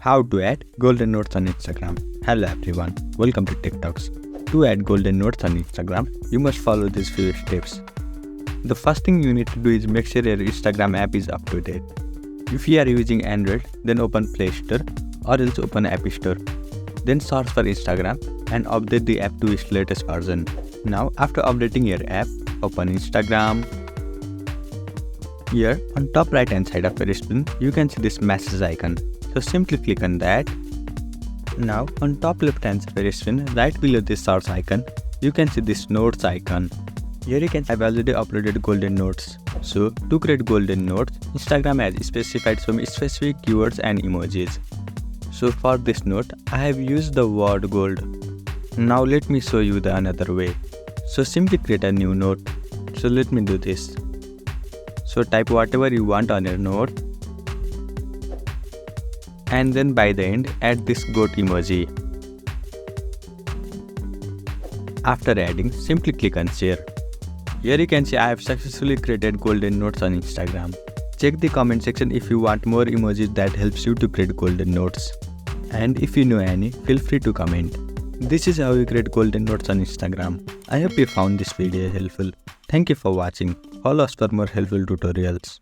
How to add golden notes on Instagram. Hello everyone, welcome to TikToks. To add golden notes on Instagram, you must follow these few steps. The first thing you need to do is make sure your Instagram app is up to date. If you are using Android, then open Play Store or else open App Store. Then search for Instagram and update the app to its latest version. Now after updating your app, open Instagram. Here on top right hand side of your screen, you can see this message icon. So simply click on that. Now on top left hand side of your screen, right below this search icon, you can see this notes icon. Here you can see I've already uploaded golden notes. So to create golden notes, Instagram has specified some specific keywords and emojis. So for this note, I have used the word gold. Now let me show you the another way. So simply create a new note. So let me do this. So type whatever you want on your note. And then by the end, add this goat emoji. After adding, simply click on share. Here you can see I have successfully created golden notes on Instagram. Check the comment section if you want more emojis that helps you to create golden notes. And if you know any, feel free to comment. This is how you create golden notes on Instagram. I hope you found this video helpful. Thank you for watching. Follow us for more helpful tutorials.